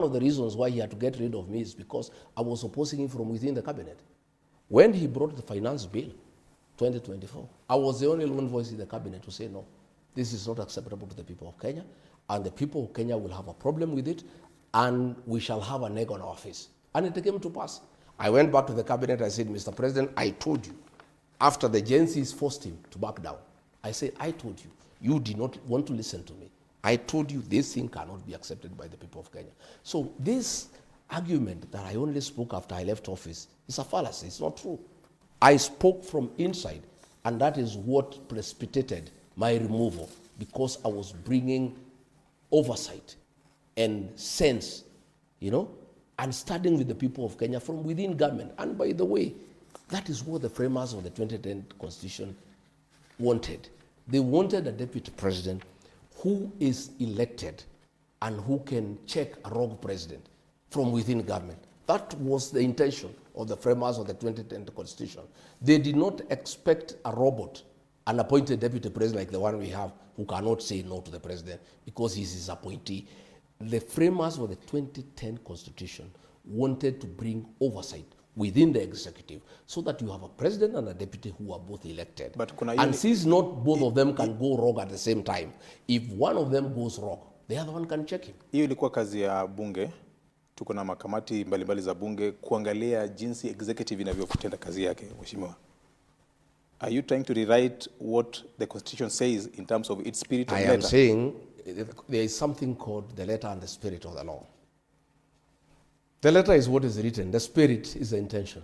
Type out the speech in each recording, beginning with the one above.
One of the reasons why he had to get rid of me is because I was opposing him from within the cabinet. When he brought the finance bill, 2024, I was the only one voice in the cabinet to say, no, this is not acceptable to the people of Kenya, and the people of Kenya will have a problem with it, and we shall have an egg on our face. And it came to pass. I went back to the cabinet, I said, Mr. President, I told you, after the Gen Zs forced him to back down, I said, I told you, you did not want to listen to me. I told you this thing cannot be accepted by the people of Kenya. So this argument that I only spoke after I left office is a fallacy. It's not true. I spoke from inside, and that is what precipitated my removal, because I was bringing oversight and sense, and starting with the people of Kenya from within government. And by the way, that is what the framers of the 2010 Constitution wanted. They wanted a deputy president who is elected and who can check a rogue president from within government. That was the intention of the framers of the 2010 Constitution. They did not expect a robot, an appointed deputy president like the one we have, who cannot say no to the president because he's his appointee. The framers of the 2010 Constitution wanted to bring oversight within the executive so that you have a president and a deputy who are both elected. And since not both of them can go wrong at the same time, if one of them goes wrong, the other one can check him. Hiyo ilikuwa kazi ya bunge. Tuko na makamati mbalimbali za bunge kuangalia jinsi executive inavyotenda kazi yake, mheshimiwa. Are you trying to rewrite what the Constitution says in terms of its spirit and letter? I am saying there is something called the letter and the spirit of the law. The letter is what is written. The spirit is the intention.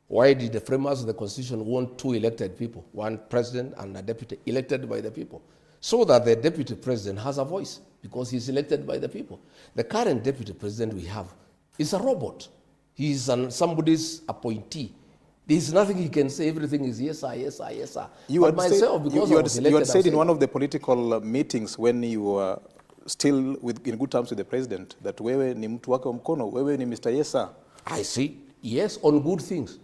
Why did the framers of the Constitution want two elected people, one president and a deputy elected by the people? So that the deputy president has a voice because he's elected by the people. The current deputy president we have is a robot. He's somebody's appointee. There's nothing he can say. Everything is yes, sir, yes, sir, yes, sir. You had said in one of the political meetings when you were still in good terms with the president that wewe ni mtu wake wa mkono, wewe ni Mr. Yes, sir. I see. Yes, on good things.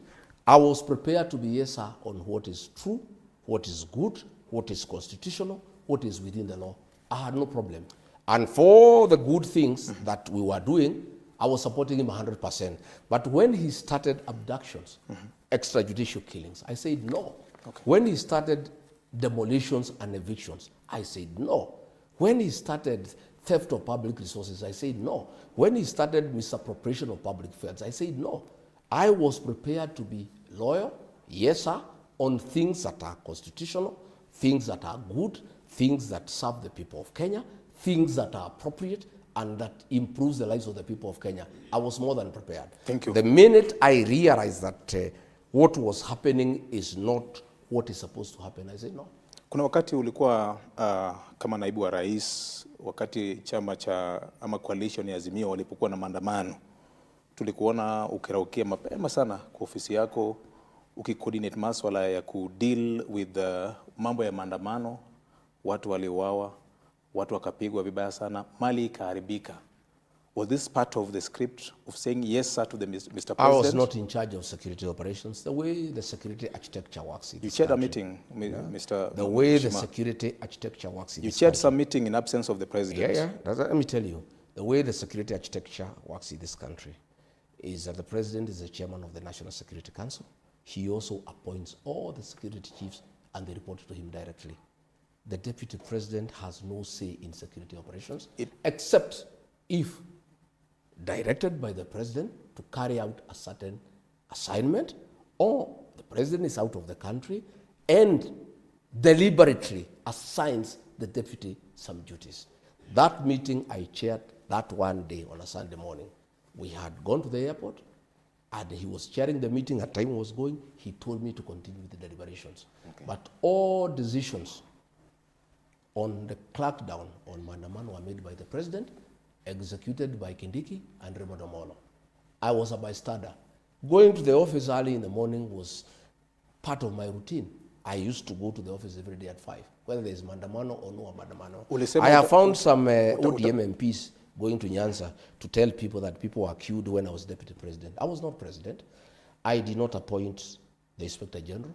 I was prepared to be yes, sir, on what is true, what is good, what is constitutional, what is within the law. I had no problem. And for the good things that we were doing, I was supporting him 100%. But when he started abductions, extrajudicial killings, I said no. Okay. When he started demolitions and evictions, I said no. When he started theft of public resources, I said no. When he started misappropriation of public funds, I said no. I was prepared to be loyal, yes, sir, on things that are constitutional, things that are good, things that serve the people of Kenya, things that are appropriate, and that improves the lives of the people of Kenya. I was more than prepared. Thank you. The minute I realized that what was happening is not what is supposed to happen, I said no. Kuna wakati ulikuwa kama naibu wa rais, wakati chama cha ama coalition ya Azimio walipokuwa na maandamano, tulikuona ukiraukia mapema sana kwa ofisi yako, ukicoordinate masuala ya kudeal with mambo ya maandamano, watu waliuawa, watu wakapigwa vibaya sana, mali ikaharibika. Was this part of the script of saying yes, sir, to the Mr. President? I was not in charge of security operations. The way the security architecture works in You chaired a meeting, Mr. The way the security architecture works in You chaired some meeting in absence of the president. Yeah. Let me tell you, the way the security architecture works in this country is that the president is the chairman of the National Security Council. He also appoints all the security chiefs and they report to him directly. The deputy president has no say in security operations, except if directed by the president to carry out a certain assignment, or the president is out of the country and deliberately assigns the deputy some duties. That meeting I chaired that one day on a Sunday morning. We had gone to the airport and he was chairing the meeting. At time was going, he told me to continue with the deliberations. Okay. But all decisions on the crackdown on Maandamano were made by the president, executed by Kindiki and Raymond Omolo. I was a bystander. Going to the office early in the morning was part of my routine. I used to go to the office every day at 5, whether there is Maandamano or no Maandamano. I have found some ODM MPs going to Nyanza to tell people that people were killed when I was deputy president. I was not president. I did not appoint the Inspector General.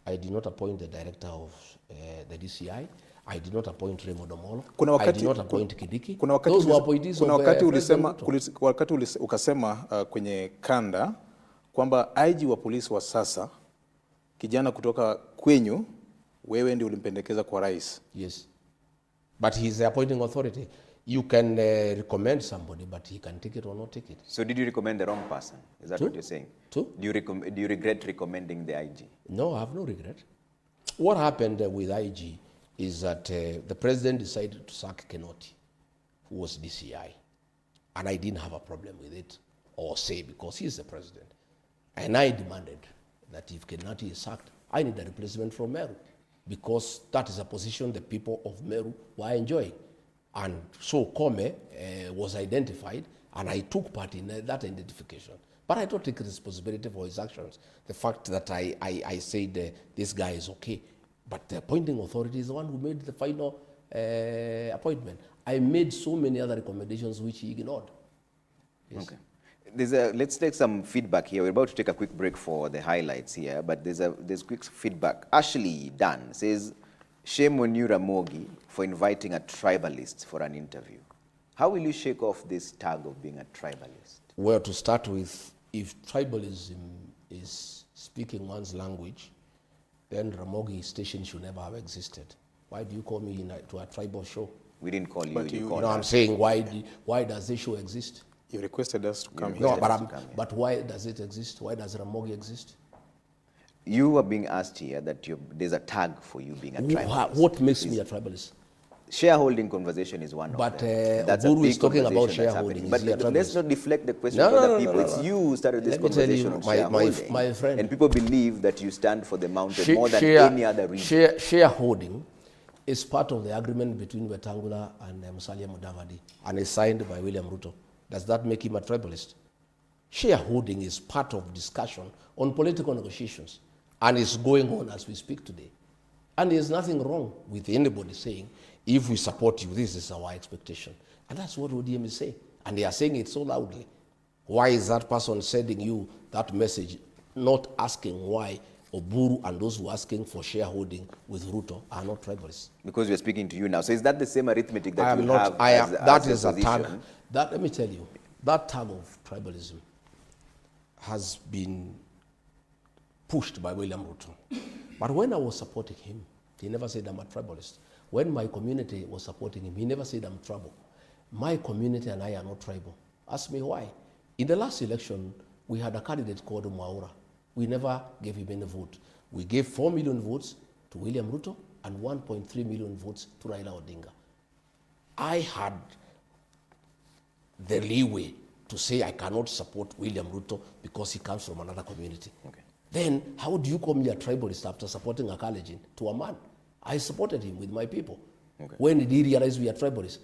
I did not appoint the director of the DCI. I did not appoint Raymond Omolo. Kuna wakati, I did not appoint Kidiki. Kuna wakati Those were appointees kuna of wakati President Ruto. ukasema kwenye kanda kwamba IG wa polisi wa sasa kijana kutoka kwenyu wewe ndio ulimpendekeza kwa rais. Yes. But he is the appointing authority. You can recommend somebody, but he can take it or not take it. So did you recommend the wrong person? Is that what you're saying? True. Do you regret recommending the IG? No, I have no regret. What happened with IG is that the president decided to sack Kenoti, who was DCI. And I didn't have a problem with it or say because he's the president. And I demanded that if Kenoti is sacked, I need a replacement from Meru because that is a position the people of Meru were enjoying. And so Kome was identified, and I took part in that identification. But I don't take responsibility for his actions. The fact that I said this guy is okay, but the appointing authority is the one who made the final appointment. I made so many other recommendations which he ignored. Yes. Okay. Let's take some feedback here. We're about to take a quick break for the highlights here, but there's quick feedback. Ashley Dan says, shame on you, Ramogi, for inviting a tribalist for an interview. How will you shake off this tag of being a tribalist? Well, to start with, if tribalism is speaking one's language, then Ramogi station should never have existed. Why do you call me to a tribal show? We didn't call you. But you know, I'm saying, why does this show exist? You requested us to come here. No, but why does it exist? Why does Ramogi exist? You are being asked here that there's a tag for you being a tribalist. What makes me a tribalist? Shareholding conversation is one but, of them. That's Guru a big is talking about shareholding. But let's not deflect the question to other people. It's you who started this conversation on shareholding. My friend. And people believe that you stand for the mountain more than any other reason. Shareholding is part of the agreement between Wetangula and Musalia Mudavadi and is signed by William Ruto. Does that make him a tribalist? Shareholding is part of discussion on political negotiations and is going on as we speak today. And there's nothing wrong with anybody saying, if we support you, this is our expectation. And that's what ODM is saying. And they are saying it so loudly. Why is that person sending you that message, not asking why Oburu and those who are asking for shareholding with Ruto are not tribalists? Because we are speaking to you now. So is that the same arithmetic that you have that is a tag. Let me tell you, that tag of tribalism has been pushed by William Ruto. But when I was supporting him, he never said I'm a tribalist. When my community was supporting him, he never said I'm tribal. My community and I are not tribal. Ask me why. In the last election, we had a candidate called Mwaura. We never gave him any vote. We gave 4 million votes to William Ruto and 1.3 million votes to Raila Odinga. I had the leeway to say I cannot support William Ruto because he comes from another community. Okay. Then how do you call me a tribalist after supporting a Kalenjin to a man? I supported him with my people. Okay. When did he realize we are tribalists?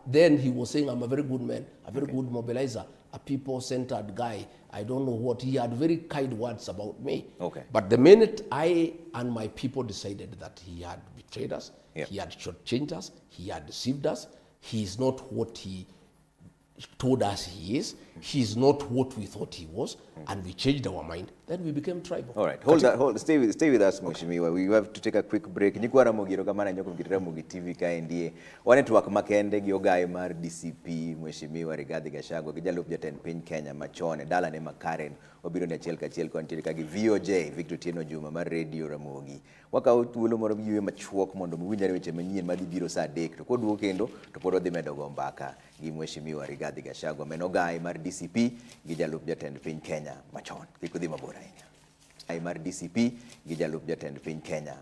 Then he was saying I'm a very good man, a very good mobilizer, a people-centered guy. I don't know what. He had very kind words about me. Okay. But the minute I and my people decided that he had betrayed us, he had shortchanged us, he had deceived us, he is not what he told us he is, he's not what we thought he was, and we changed our mind, then we became tribal. All right, stay with us, Mheshimiwa. We have to take a quick break. Nikwara mogiro kamana nyoko mkitira mugi TV kaendie. Network makende gyogai mar DCP Mheshimiwa Rigathi Gachagua kijalo pjaten piny Kenya machone dala ne makaren obiro ne achiel kachiel kontiere kagi VOJ Victor Tieno Juma mar Radio Ramogi. Waka thuolo moro ywe machuok mondo mwinjare weche manyien madhi biro saa 3 to koduogo kendo to pod odhi medo go mbaka gi Mheshimiwa Rigathi Gachagua menogai mar DCP gi jalup jatend piny Kenya machon. Kik udhi mabor ahinya. Mar DCP gi jalup jatend piny Kenya